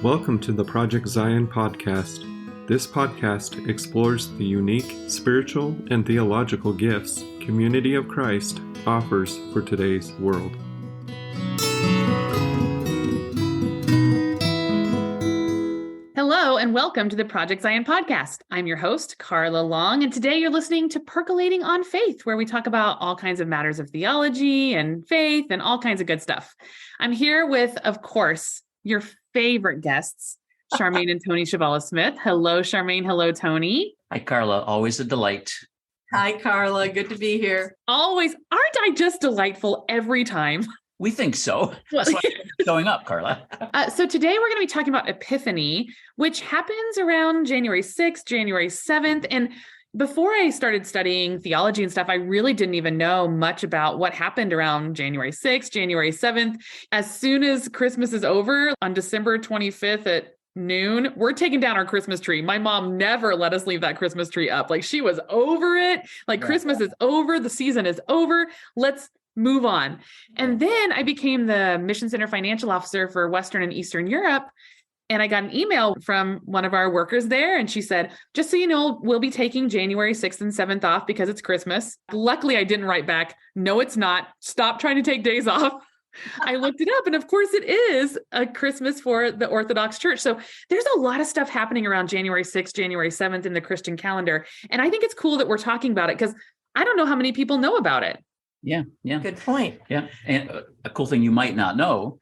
Welcome to the Project Zion podcast. This podcast explores the unique spiritual and theological gifts Community of Christ offers for today's world. Hello and welcome to the Project Zion podcast. I'm your host, Carla Long, and today you're listening to Percolating on Faith, where we talk about all kinds of matters of theology and faith and all kinds of good stuff. I'm here with, of course, your favorite guests, Charmaine and Tony Chvala-Smith. Hello, Charmaine. Hello, Tony. Hi, Carla. Always a delight. Hi, Carla. Good to be here. Always. Aren't I just delightful every time? We think so. That's why you're showing up, Carla. So today we're going to be talking about Epiphany, which happens around January 6th, January 7th. And before I started studying theology and stuff, I really didn't even know much about what happened around January 6th, January 7th. As soon as Christmas is over on December 25th at noon, we're taking down our Christmas tree. My mom never let us leave that Christmas tree up. Like, she was over it. Like, Christmas is over. The season is over. Let's move on. And then I became the Mission Center financial officer for Western and Eastern Europe. And I got an email from one of our workers there. And she said, just so you know, we'll be taking January 6th and 7th off because it's Christmas. Luckily, I didn't write back, no, it's not. Stop trying to take days off. I looked it up. And of course, it is a Christmas for the Orthodox Church. So there's a lot of stuff happening around January 6th, January 7th in the Christian calendar. And I think it's cool that we're talking about it because I don't know how many people know about it. Yeah. Good point. Yeah. And a cool thing you might not know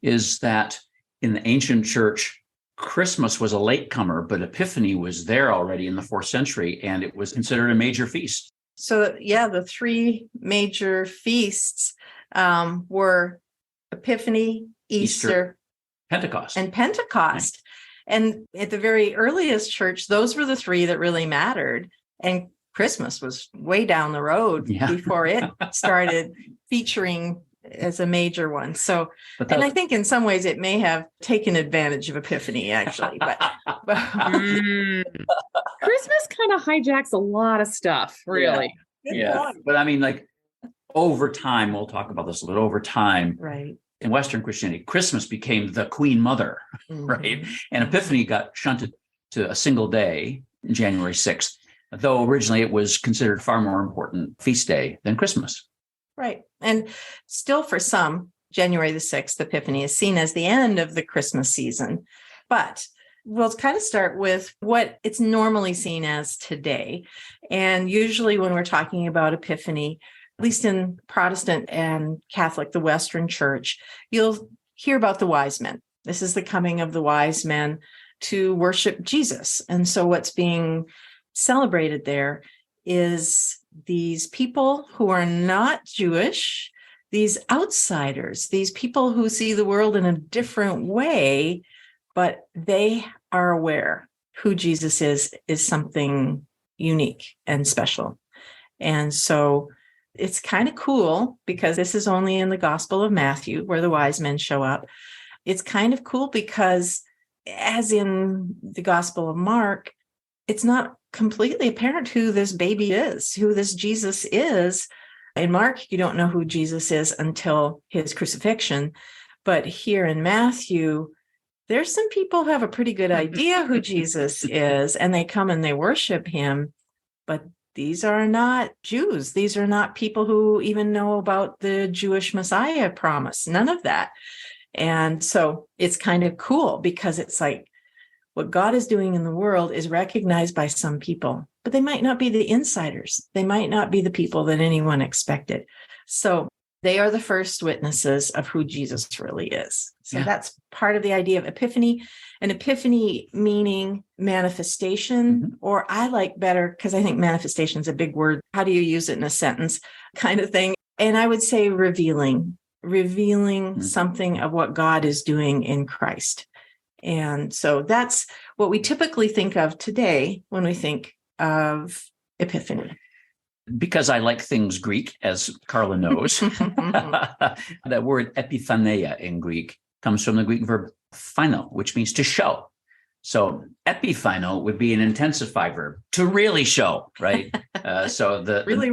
is that in the ancient church, Christmas was a latecomer, but Epiphany was there already in the 4th century, and it was considered a major feast. So, the three major feasts were Epiphany, Easter, Pentecost. and Pentecost. Right. And at the very earliest church, those were the three that really mattered. And Christmas was way down the road before it started featuring as a major one. So, and I think in some ways it may have taken advantage of Epiphany, actually. But Christmas kind of hijacks a lot of stuff, really. Yeah. But I mean, like, over time, we'll talk about this a little over time. Right. In Western Christianity, Christmas became the Queen Mother, right? And Epiphany got shunted to a single day, January 6th, though originally it was considered far more important feast day than Christmas. Right. And still for some, January the 6th, Epiphany is seen as the end of the Christmas season. But we'll kind of start with what it's normally seen as today. And usually when we're talking about Epiphany, at least in Protestant and Catholic, the Western Church, you'll hear about the wise men. This is the coming of the wise men to worship Jesus. And so what's being celebrated there is these people who are not Jewish, these outsiders, these people who see the world in a different way, but they are aware who Jesus is something unique and special. And so it's kind of cool because this is only in the Gospel of Matthew where the wise men show up. It's kind of cool because, as in the Gospel of Mark, it's not completely apparent who this baby is, who this Jesus is. In Mark, you don't know who Jesus is until his crucifixion. But here in Matthew, there's some people who have a pretty good idea who Jesus is, and they come and they worship him. But these are not Jews. These are not people who even know about the Jewish Messiah promise. None of that. And so it's kind of cool because it's like, what God is doing in the world is recognized by some people, but they might not be the insiders. They might not be the people that anyone expected. So they are the first witnesses of who Jesus really is. So that's part of the idea of Epiphany. An epiphany meaning manifestation, or I like better, because I think manifestation is a big word. How do you use it in a sentence kind of thing? And I would say revealing something of what God is doing in Christ. And so that's what we typically think of today when we think of Epiphany. Because I like things Greek, as Carla knows, that word epiphaneia in Greek comes from the Greek verb phino, which means to show. So epiphino would be an intensified verb, to really show, right? So the really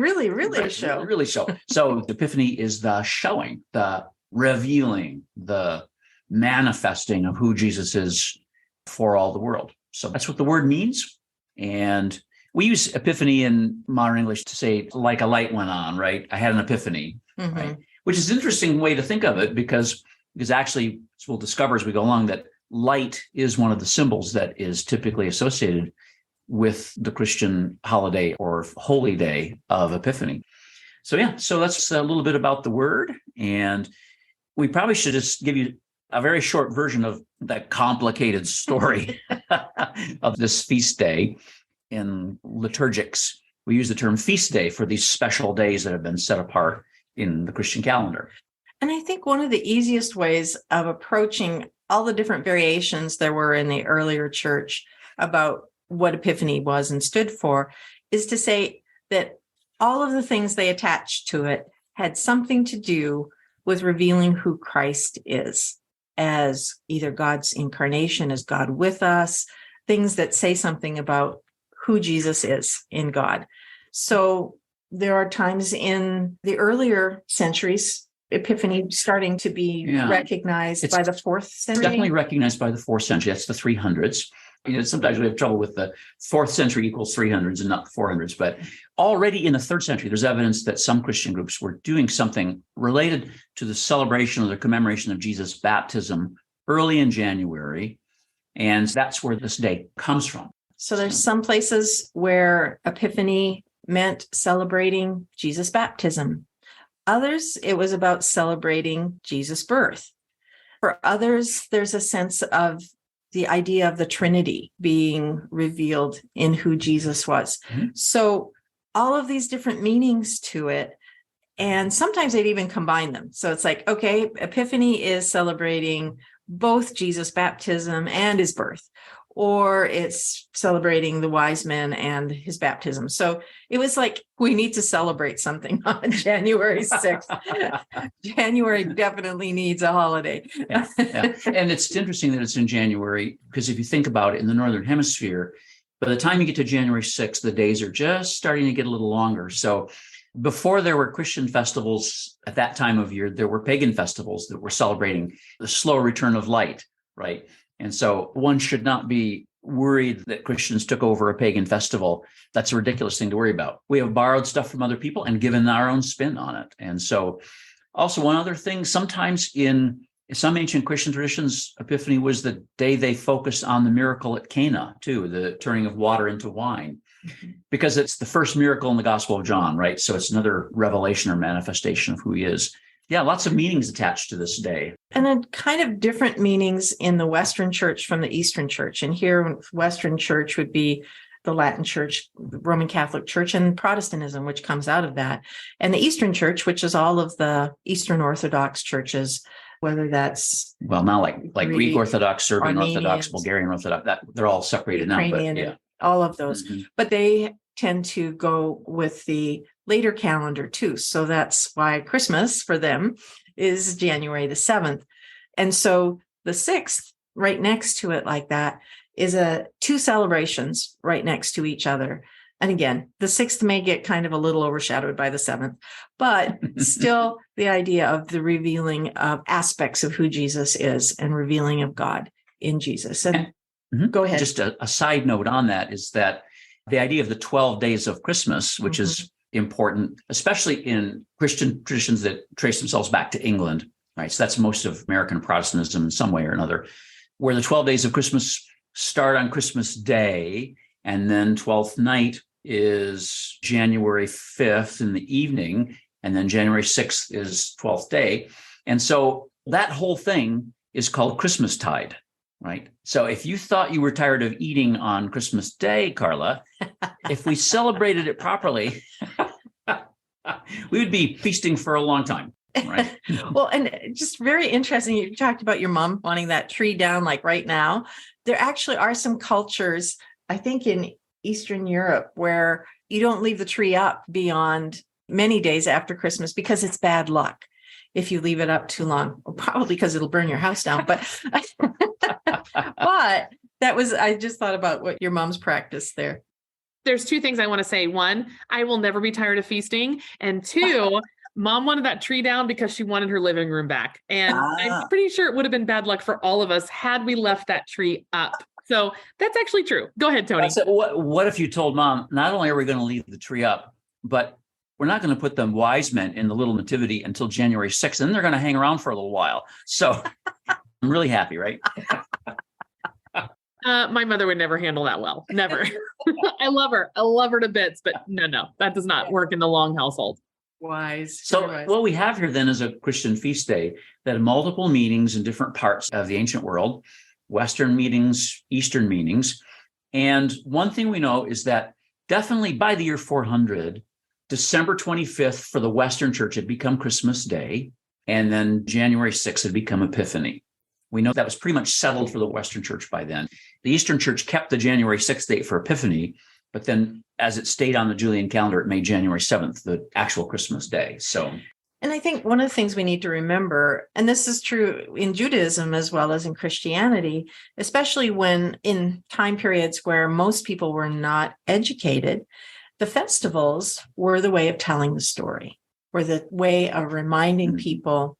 show. Really show. So the Epiphany is the showing, the revealing, the manifesting of who Jesus is for all the world. So that's what the word means. And we use epiphany in modern English to say like a light went on, right? I had an epiphany, right? Which is an interesting way to think of it because actually, as we'll discover as we go along, that light is one of the symbols that is typically associated with the Christian holiday or holy day of Epiphany. So that's a little bit about the word. And we probably should just give you a very short version of that complicated story of this feast day. In liturgics, we use the term feast day for these special days that have been set apart in the Christian calendar. And I think one of the easiest ways of approaching all the different variations there were in the earlier church about what Epiphany was and stood for is to say that all of the things they attached to it had something to do with revealing who Christ is as either God's incarnation, as God with us, things that say something about who Jesus is in God. So there are times in the earlier centuries, Epiphany starting to be recognized by the fourth century. Definitely recognized by the fourth century. That's the 300s. Sometimes we have trouble with the fourth century equals 300s and not 400s. But already in the third century, there's evidence that some Christian groups were doing something related to the celebration or the commemoration of Jesus' baptism early in January. And that's where this day comes from. So there's some places where Epiphany meant celebrating Jesus' baptism. Others, it was about celebrating Jesus' birth. For others, there's a sense of the idea of the Trinity being revealed in who Jesus was. So all of these different meanings to it, and sometimes they'd even combine them. So it's like, okay, Epiphany is celebrating both Jesus' baptism and his birth, or it's celebrating the wise men and his baptism. So it was like, we need to celebrate something on January 6th. January definitely needs a holiday. Yeah. And it's interesting that it's in January, because if you think about it in the Northern Hemisphere, by the time you get to January 6th, the days are just starting to get a little longer. So before there were Christian festivals at that time of year, there were pagan festivals that were celebrating the slow return of light, right? And so one should not be worried that Christians took over a pagan festival. That's a ridiculous thing to worry about. We have borrowed stuff from other people and given our own spin on it. And so also one other thing, sometimes in some ancient Christian traditions, Epiphany was the day they focused on the miracle at Cana too, the turning of water into wine, because it's the first miracle in the Gospel of John, right? So it's another revelation or manifestation of who he is. Yeah, lots of meanings attached to this day. And then kind of different meanings in the Western church from the Eastern church. And here, Western church would be the Latin church, the Roman Catholic church, and Protestantism, which comes out of that. And the Eastern church, which is all of the Eastern Orthodox churches, whether that's... Well, now like Greek Orthodox, Serbian Orthodox, Bulgarian Orthodox, they're all separated now. But yeah. All of those. But they tend to go with the later calendar too. So that's why Christmas for them is January the 7th. And so the 6th right next to it like that is two celebrations right next to each other. And again, the 6th may get kind of a little overshadowed by the 7th, but still the idea of the revealing of aspects of who Jesus is and revealing of God in Jesus. And go ahead. Just a side note on that is that the idea of the 12 days of Christmas, which is important, especially in Christian traditions that trace themselves back to England, right? So that's most of American Protestantism in some way or another, where the 12 days of Christmas start on Christmas Day, and then 12th night is January 5th in the evening, and then January 6th is 12th day. And so that whole thing is called Christmastide. Right. So if you thought you were tired of eating on Christmas Day, Carla, if we celebrated it properly, we would be feasting for a long time. Right. Well, and just very interesting. You talked about your mom wanting that tree down like right now. There actually are some cultures, I think in Eastern Europe, where you don't leave the tree up beyond many days after Christmas because it's bad luck if you leave it up too long, probably because it'll burn your house down. But but I just thought about what your mom's practice there. There's two things I want to say. One, I will never be tired of feasting. And two, Mom wanted that tree down because she wanted her living room back. And I'm pretty sure it would have been bad luck for all of us had we left that tree up. So that's actually true. Go ahead, Tony. What if you told Mom, not only are we going to leave the tree up, but we're not going to put the wise men in the little nativity until January 6th, and then they're going to hang around for a little while. So I'm really happy, right? My mother would never handle that well. Never. I love her. I love her to bits, but no, that does not work in the Long household. Wise. So wise. what we have here then is a Christian feast day that had multiple meanings in different parts of the ancient world, Western meanings, Eastern meanings. And one thing we know is that definitely by the year 400, December 25th for the Western church had become Christmas Day, and then January 6th had become Epiphany. We know that was pretty much settled for the Western church by then. The Eastern church kept the January 6th date for Epiphany, but then as it stayed on the Julian calendar, it made January 7th the actual Christmas day. So, and I think one of the things we need to remember, and this is true in Judaism as well as in Christianity, especially when in time periods where most people were not educated, the festivals were the way of telling the story, were the way of reminding people,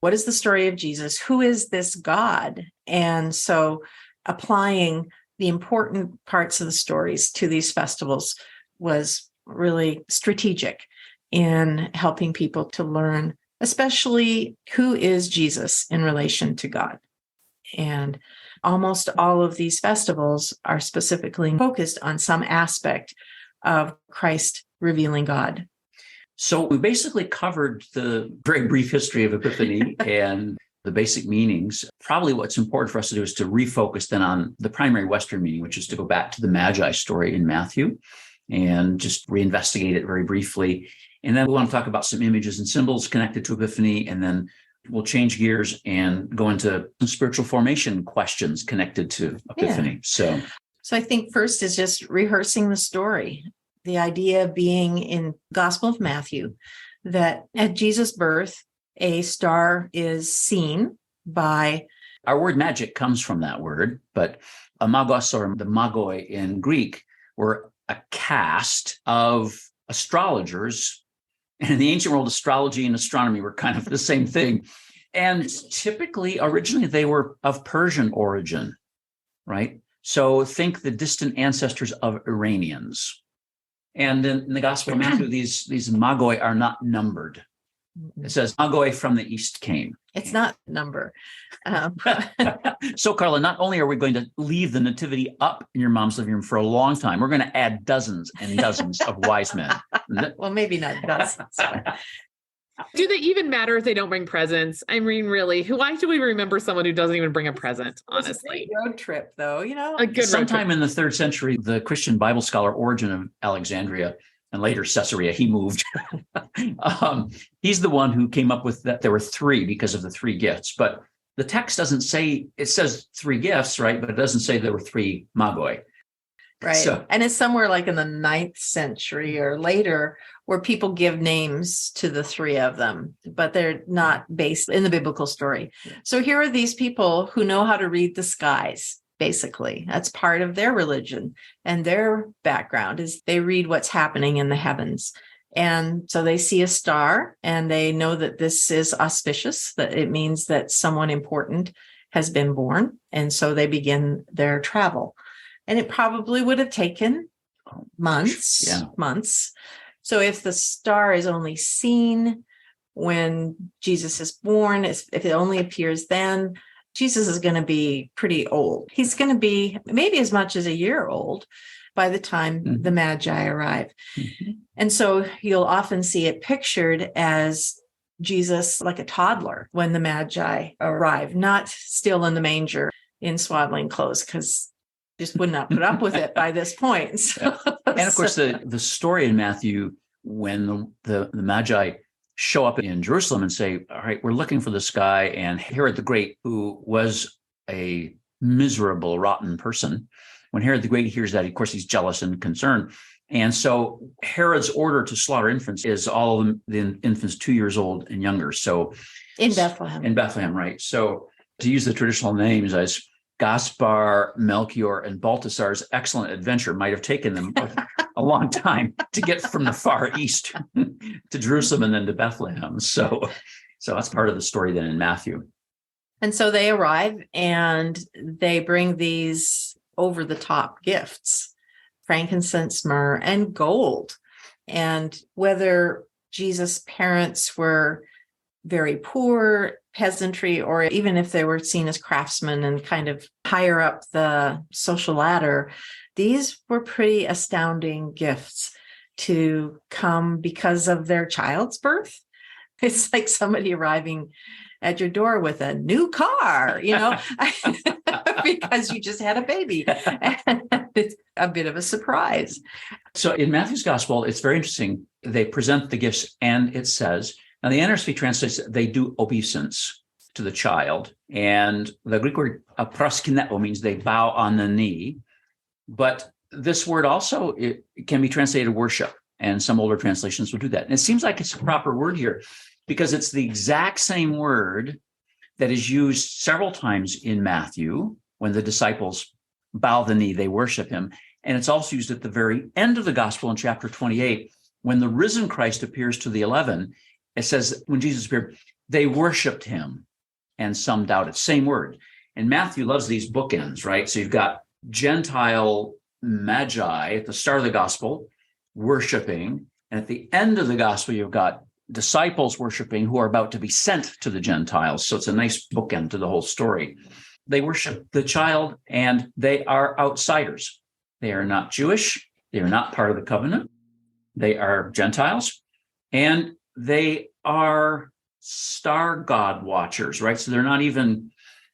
what is the story of Jesus? Who is this God? And so applying the important parts of the stories to these festivals was really strategic in helping people to learn, especially who is Jesus in relation to God. And almost all of these festivals are specifically focused on some aspect of Christ revealing God. So we basically covered the very brief history of Epiphany and the basic meanings. Probably what's important for us to do is to refocus then on the primary Western meaning, which is to go back to the Magi story in Matthew and just reinvestigate it very briefly. And then we want to talk about some images and symbols connected to Epiphany, and then we'll change gears and go into some spiritual formation questions connected to Epiphany. Yeah. So I think first is just rehearsing the story. The idea being in Gospel of Matthew that at Jesus' birth, a star is seen by... Our word magic comes from that word, but amagos, or the magoi in Greek, were a caste of astrologers. And in the ancient world, astrology and astronomy were kind of the same thing. And typically, originally, they were of Persian origin, right? So think the distant ancestors of Iranians. And then in the Gospel of Matthew, these magoi are not numbered. It says magoi from the east came. It's not number. So, Carla, not only are we going to leave the nativity up in your mom's living room for a long time, we're going to add dozens and dozens of wise men. Well, maybe not dozens. Do they even matter if they don't bring presents? I mean, really, why do we remember someone who doesn't even bring a present, honestly? Road trip, though, A good Sometime in the 3rd century, the Christian Bible scholar Origen of Alexandria, and later Caesarea, he moved. He's the one who came up with that there were 3 because of the 3 gifts. But the text doesn't say, it says 3 gifts, right? But it doesn't say there were 3 magoi. Right. So, and it's somewhere like in the 9th century or later where people give names to the 3 of them, but they're not based in the biblical story. So here are these people who know how to read the skies, basically. That's part of their religion. And their background is they read what's happening in the heavens. And so they see a star and they know that this is auspicious, that it means that someone important has been born. And so they begin their travel. And it probably would have taken months. So if the star is only seen when Jesus is born, if it only appears then, Jesus is going to be pretty old. He's going to be maybe as much as a year old by the time the Magi arrive. And so you'll often see it pictured as Jesus like a toddler when the Magi arrive, not still in the manger in swaddling clothes, because just would not put up with it by this point. So, and of course, the story in Matthew, when the Magi show up in Jerusalem and say, all right, we're looking for this guy, and Herod the Great, who was a miserable, rotten person, when Herod the Great hears that, of course, he's jealous and concerned. And so Herod's order to slaughter infants is all of the infants 2 years old and younger. So in Bethlehem. In Bethlehem, right. So to use the traditional names, as Gaspar, Melchior, and Balthasar's excellent adventure might have taken them a long time to get from the far east to Jerusalem and then to Bethlehem. So that's part of the story then in Matthew. And so they arrive and they bring these over-the-top gifts, frankincense, myrrh, and gold. And whether Jesus' parents were very poor, peasantry, or even if they were seen as craftsmen and kind of higher up the social ladder, these were pretty astounding gifts to come because of their child's birth. It's like somebody arriving at your door with a new car, because you just had a baby. It's a bit of a surprise. So in Matthew's gospel, it's very interesting. They present the gifts and it says, now the NRSV translates, they do obeisance to the child. And the Greek word proskineo means they bow on the knee. But this word also it can be translated worship. And some older translations will do that. And it seems like it's a proper word here because it's the exact same word that is used several times in Matthew when the disciples bow the knee, they worship him. And it's also used at the very end of the gospel in chapter 28, when the risen Christ appears to the 11. It says, when Jesus appeared, they worshiped him, and some doubted. Same word. And Matthew loves these bookends, right? So you've got Gentile magi at the start of the gospel, worshiping. And at the end of the gospel, you've got disciples worshiping who are about to be sent to the Gentiles. So it's a nice bookend to the whole story. They worship the child, and they are outsiders. They are not Jewish. They are not part of the covenant. They are Gentiles, and they are star god watchers, right? So they're not even,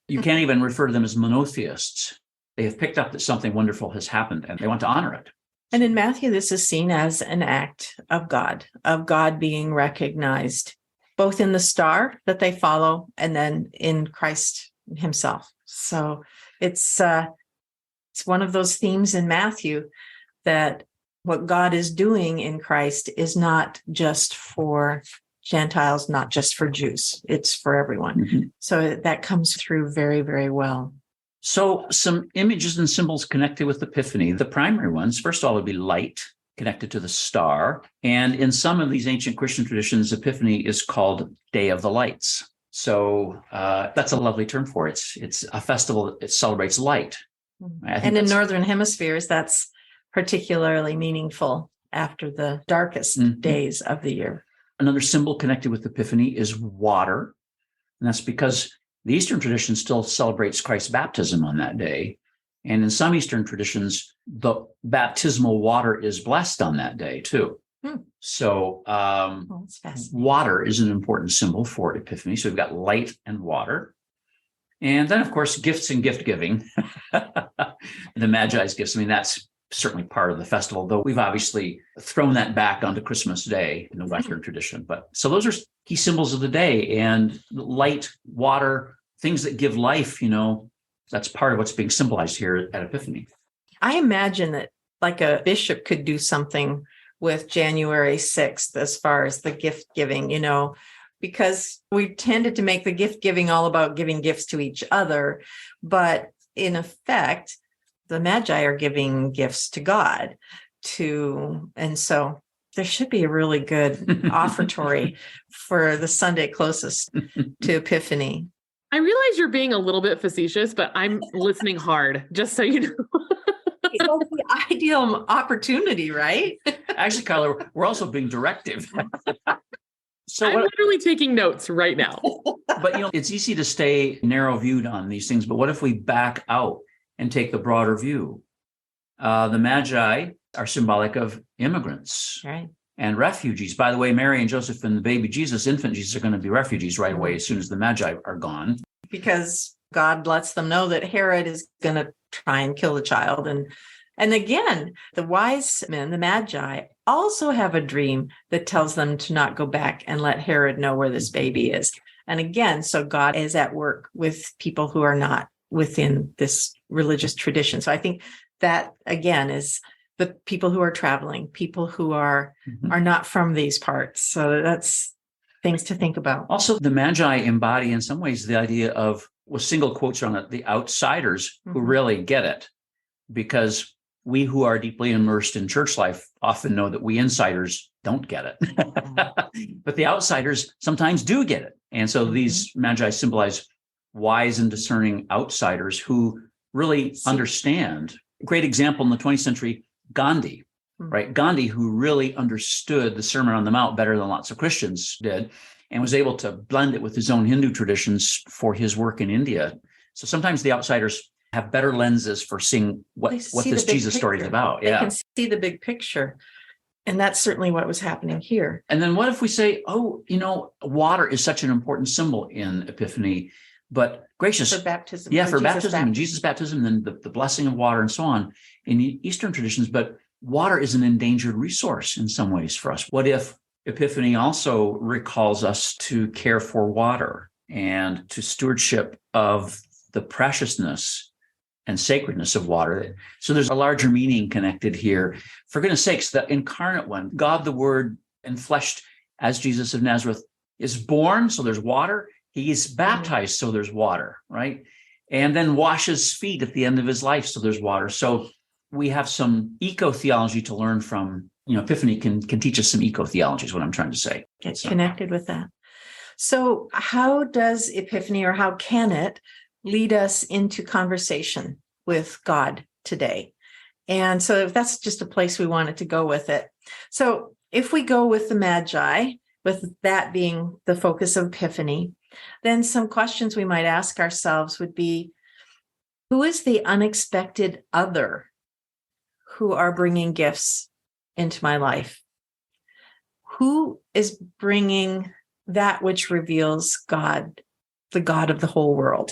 you can't even refer to them as monotheists. They have picked up that something wonderful has happened, and they want to honor it. And in Matthew, this is seen as an act of God being recognized, both in the star that they follow and then in Christ himself. So it's one of those themes in Matthew that what God is doing in Christ is not just for Gentiles, not just for Jews. It's for everyone. Mm-hmm. So that comes through very, very well. So some images and symbols connected with Epiphany. The primary ones, first of all, would be light, connected to the star. And in some of these ancient Christian traditions, Epiphany is called Day of the Lights. So that's a lovely term for it. It's a festival that celebrates light. And in Northern Hemispheres, that's particularly meaningful after the darkest days of the year. Another symbol connected with Epiphany is water. And that's because the Eastern tradition still celebrates Christ's baptism on that day. And in some Eastern traditions, the baptismal water is blessed on that day too. So water is an important symbol for Epiphany. So we've got light and water. And then, of course, gifts and gift giving. The Magi's gifts, I mean, that's certainly part of the festival, though we've obviously thrown that back onto Christmas Day in the Western tradition. But so those are key symbols of the day, and light, water, things that give life, that's part of what's being symbolized here at Epiphany. I imagine that like a bishop could do something with January 6th as far as the gift giving, because we tended to make the gift giving all about giving gifts to each other. But in effect, the Magi are giving gifts to God and so there should be a really good offertory for the Sunday closest to Epiphany. I realize you're being a little bit facetious, but I'm listening hard, just so you know. It's the ideal opportunity, right? Actually, Carla, we're also being directive. So I'm literally taking notes right now. But, it's easy to stay narrow-viewed on these things, but what if we back out and take the broader view? The Magi are symbolic of immigrants, right, and refugees. By the way, Mary and Joseph and the baby Jesus, infant Jesus, are going to be refugees right away as soon as the Magi are gone. Because God lets them know that Herod is going to try and kill the child. And again, the wise men, the Magi, also have a dream that tells them to not go back and let Herod know where this baby is. And again, so God is at work with people who are not within this religious tradition. So I think that, again, is the people who are traveling, people who are not from these parts. So that's things to think about. Also, the Magi embody in some ways the idea of with single quotes on it, the outsiders who really get it, because we who are deeply immersed in church life often know that we insiders don't get it. But the outsiders sometimes do get it. And so these magi symbolize wise and discerning outsiders who really understand. Great example in the 20th century, Gandhi, right? Gandhi, who really understood the Sermon on the Mount better than lots of Christians did, and was able to blend it with his own Hindu traditions for his work in India. So sometimes the outsiders have better lenses for seeing what this Jesus story is about. They can see the big picture. And that's certainly what was happening here. And then what if we say, water is such an important symbol in Epiphany, but gracious. For baptism. Yeah, for baptism and Jesus' baptism, and then the blessing of water and so on in Eastern traditions. But water is an endangered resource in some ways for us. What if Epiphany also recalls us to care for water and to stewardship of the preciousness and sacredness of water? So there's a larger meaning connected here. For goodness sakes, the incarnate one, God the Word enfleshed as Jesus of Nazareth, is born, so there's water. He is baptized, so there's water, right? And then washes feet at the end of his life, so there's water. So we have some eco-theology to learn from. Epiphany can teach us some eco-theology is what I'm trying to say. Get connected with that. So how does Epiphany, or how can it lead us into conversation with God today? And so that's just a place we wanted to go with it. So if we go with the Magi, with that being the focus of Epiphany, then some questions we might ask ourselves would be, who is the unexpected other who are bringing gifts into my life? Who is bringing that which reveals God, the God of the whole world?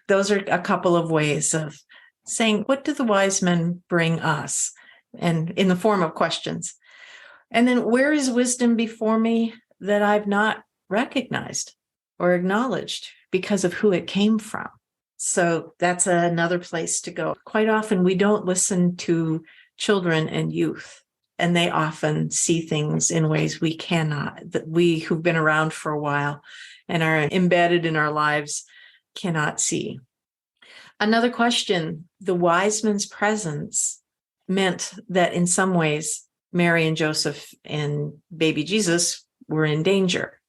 Those are a couple of ways of saying, what do the wise men bring us? And in the form of questions. And then where is wisdom before me that I've not recognized or acknowledged because of who it came from? So that's another place to go. Quite often we don't listen to children and youth, and they often see things in ways we cannot, that we who've been around for a while and are embedded in our lives cannot see. Another question, the wise men's presence meant that in some ways, Mary and Joseph and baby Jesus were in danger.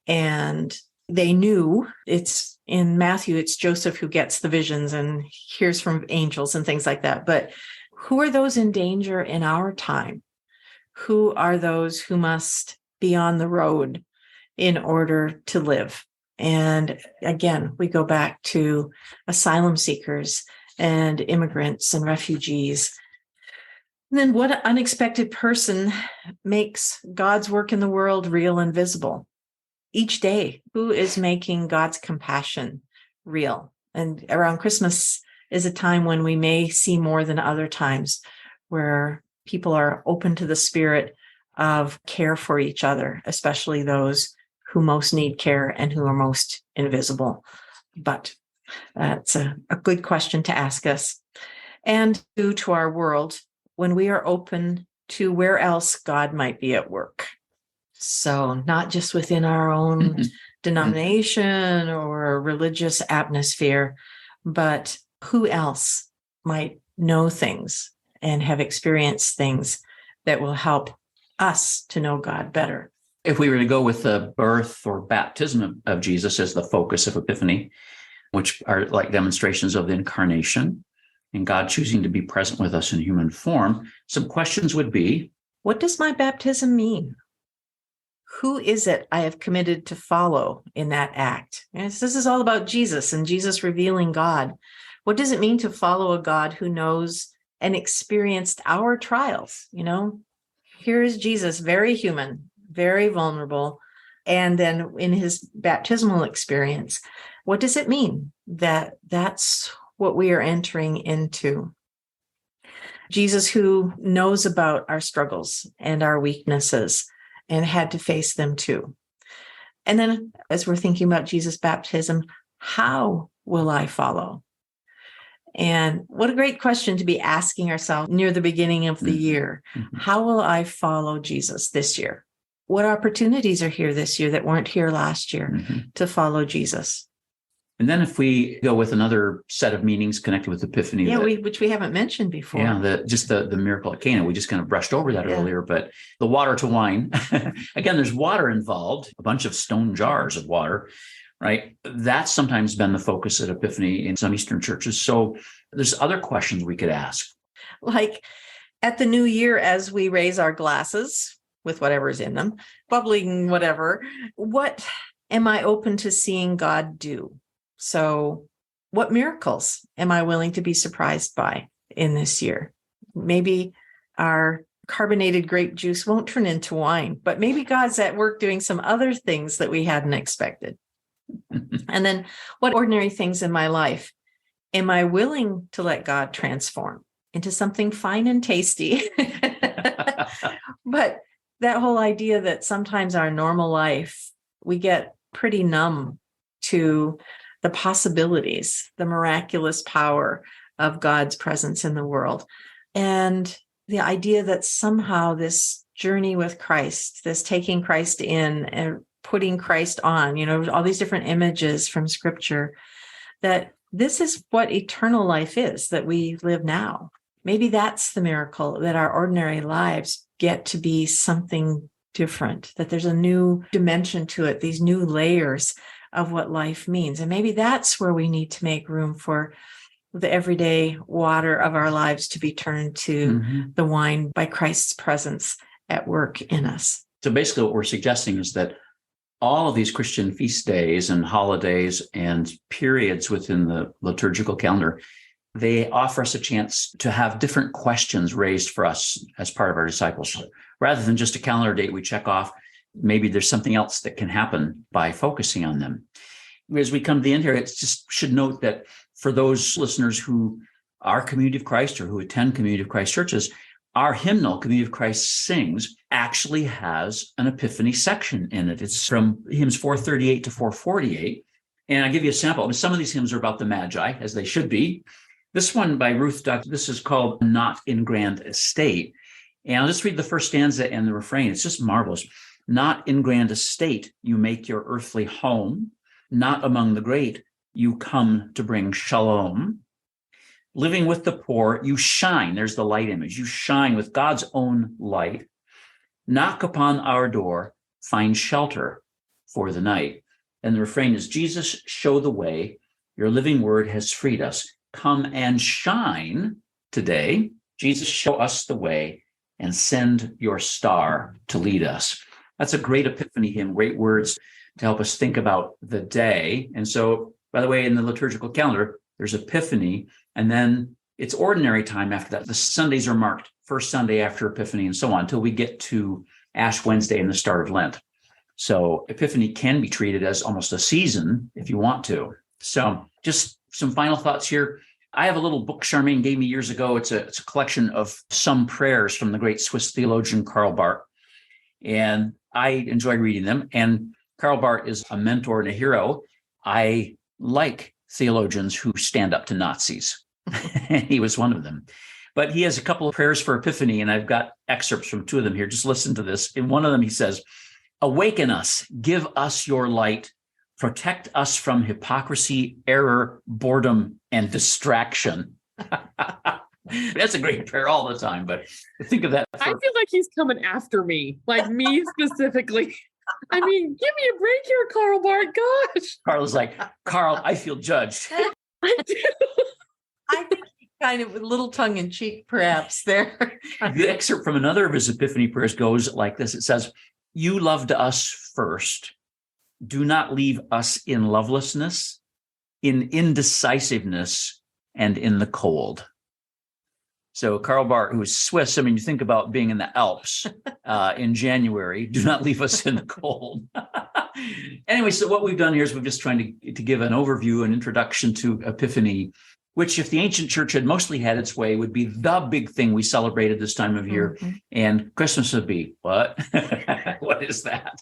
And they knew, it's in Matthew, it's Joseph who gets the visions and hears from angels and things like that. But who are those in danger in our time? Who are those who must be on the road in order to live? And again, we go back to asylum seekers and immigrants and refugees. And then what unexpected person makes God's work in the world real and visible? Each day, who is making God's compassion real? And around Christmas is a time when we may see more than other times, where people are open to the spirit of care for each other, especially those who most need care and who are most invisible. But that's a good question to ask us. And to our world, when we are open to where else God might be at work. So not just within our own denomination or religious atmosphere, but who else might know things and have experienced things that will help us to know God better. If we were to go with the birth or baptism of Jesus as the focus of Epiphany, which are like demonstrations of the incarnation and God choosing to be present with us in human form, some questions would be, what does my baptism mean? Who is it I have committed to follow in that act? And this is all about Jesus and Jesus revealing God. What does it mean to follow a God who knows and experienced our trials? Here is Jesus, very human, very vulnerable. And then in his baptismal experience, what does it mean that that's what we are entering into? Jesus, who knows about our struggles and our weaknesses and had to face them too. And then as we're thinking about Jesus' baptism, how will I follow? And what a great question to be asking ourselves near the beginning of the year. How will I follow Jesus this year? What opportunities are here this year that weren't here last year to follow Jesus? And then if we go with another set of meanings connected with Epiphany. Yeah, which we haven't mentioned before. Yeah, the miracle at Cana. We just kind of brushed over that earlier, but the water to wine. Again, there's water involved, a bunch of stone jars of water, right? That's sometimes been the focus at Epiphany in some Eastern churches. So there's other questions we could ask. Like at the new year, as we raise our glasses with whatever's in them, bubbling, whatever, what am I open to seeing God do? So what miracles am I willing to be surprised by in this year? Maybe our carbonated grape juice won't turn into wine, but maybe God's at work doing some other things that we hadn't expected. And then what ordinary things in my life am I willing to let God transform into something fine and tasty? But that whole idea that sometimes our normal life, we get pretty numb to the possibilities, the miraculous power of God's presence in the world. And the idea that somehow this journey with Christ, this taking Christ in and putting Christ on, all these different images from Scripture, that this is what eternal life is, that we live now. Maybe that's the miracle, that our ordinary lives get to be something different, that there's a new dimension to it, these new layers of what life means. And maybe that's where we need to make room for the everyday water of our lives to be turned to the wine by Christ's presence at work in us. So basically what we're suggesting is that all of these Christian feast days and holidays and periods within the liturgical calendar, they offer us a chance to have different questions raised for us as part of our discipleship. Rather than just a calendar date we check off, maybe there's something else that can happen by focusing on them. As we come to the end here, it just should note that for those listeners who are Community of Christ or who attend Community of Christ churches, our hymnal, Community of Christ Sings, actually has an Epiphany section in it. It's from hymns 438 to 448. And I'll give you a sample. Some of these hymns are about the Magi, as they should be. This one by Ruth Duck, this is called Not in Grand Estate. And I'll just read the first stanza and the refrain. It's just marvelous. Not in grand estate, you make your earthly home. Not among the great, you come to bring shalom. Living with the poor, you shine. There's the light image. You shine with God's own light. Knock upon our door, find shelter for the night. And the refrain is, Jesus, show the way. Your living word has freed us. Come and shine today. Jesus, show us the way and send your star to lead us. That's a great Epiphany hymn, great words to help us think about the day. And so, by the way, in the liturgical calendar, there's Epiphany, and then it's ordinary time after that. The Sundays are marked, first Sunday after Epiphany, and so on, until we get to Ash Wednesday and the start of Lent. So Epiphany can be treated as almost a season if you want to. So just some final thoughts here. I have a little book Charmaine gave me years ago. It's a collection of some prayers from the great Swiss theologian Karl Barth. And I enjoy reading them. And Karl Barth is a mentor and a hero. I like theologians who stand up to Nazis. He was one of them. But he has a couple of prayers for Epiphany, and I've got excerpts from two of them here. Just listen to this. In one of them, he says, "Awaken us, give us your light, protect us from hypocrisy, error, boredom, and distraction." That's a great prayer all the time, but think of that. I feel like he's coming after me, like me specifically. I mean, give me a break here, Karl Barth. Gosh. Carla's like, Karl, I feel judged. I do. I think he kind of with a little tongue in cheek, perhaps there. The excerpt from another of his Epiphany prayers goes like this. It says, "You loved us first. Do not leave us in lovelessness, in indecisiveness, and in the cold." So Karl Barth, who is Swiss, I mean, you think about being in the Alps in January, do not leave us in the cold. Anyway, so what we've done here is we're just trying to give an overview, an introduction to Epiphany, which if the ancient church had mostly had its way, would be the big thing we celebrated this time of year. Mm-hmm. And Christmas would be, what? What is that?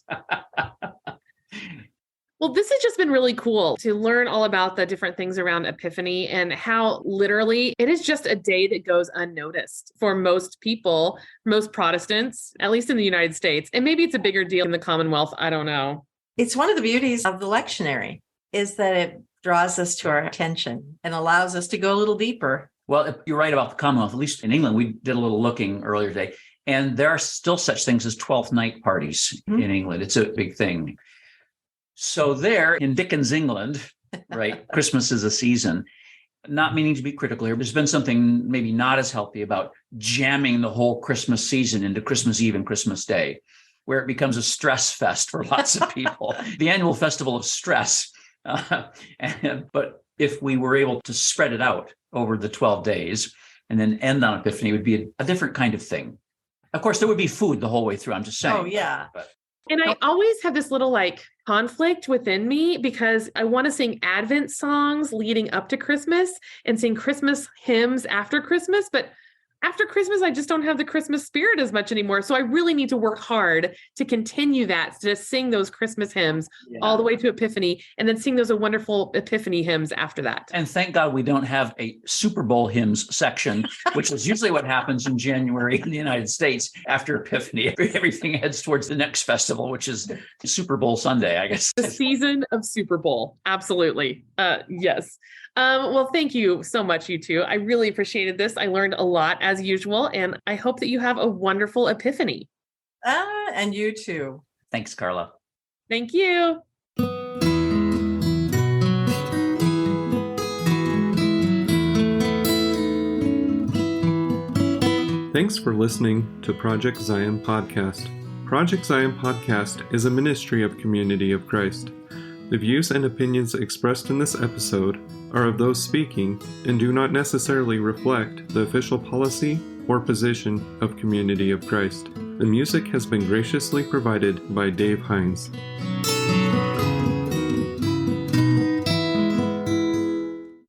Well, this has just been really cool to learn all about the different things around Epiphany and how literally it is just a day that goes unnoticed for most people, most Protestants, at least in the United States. And maybe it's a bigger deal in the Commonwealth. I don't know. It's one of the beauties of the lectionary is that it draws us to our attention and allows us to go a little deeper. Well, you're right about the Commonwealth. At least in England, we did a little looking earlier today, and there are still such things as 12th night parties in England. It's a big thing. So there in Dickens, England, right, Christmas is a season. Not meaning to be critical here, but there's been something maybe not as healthy about jamming the whole Christmas season into Christmas Eve and Christmas Day, where it becomes a stress fest for lots of people, the annual festival of stress. But if we were able to spread it out over the 12 days and then end on Epiphany, it would be a different kind of thing. Of course, there would be food the whole way through. I'm just saying. Oh, yeah. And I always have this little conflict within me because I want to sing Advent songs leading up to Christmas and sing Christmas hymns after Christmas. But after Christmas, I just don't have the Christmas spirit as much anymore. So I really need to work hard to continue that, to sing those Christmas hymns all the way to Epiphany and then sing those wonderful Epiphany hymns after that. And thank God we don't have a Super Bowl hymns section, which is usually what happens in January in the United States after Epiphany. Everything heads towards the next festival, which is Super Bowl Sunday, I guess. The season of Super Bowl. Absolutely. Yes. Well, thank you so much, you two. I really appreciated this. I learned a lot as usual, and I hope that you have a wonderful Epiphany. And you too. Thanks, Carla. Thank you. Thanks for listening to Project Zion Podcast. Project Zion Podcast is a ministry of Community of Christ. The views and opinions expressed in this episode are of those speaking and do not necessarily reflect the official policy or position of Community of Christ. The music has been graciously provided by Dave Hines.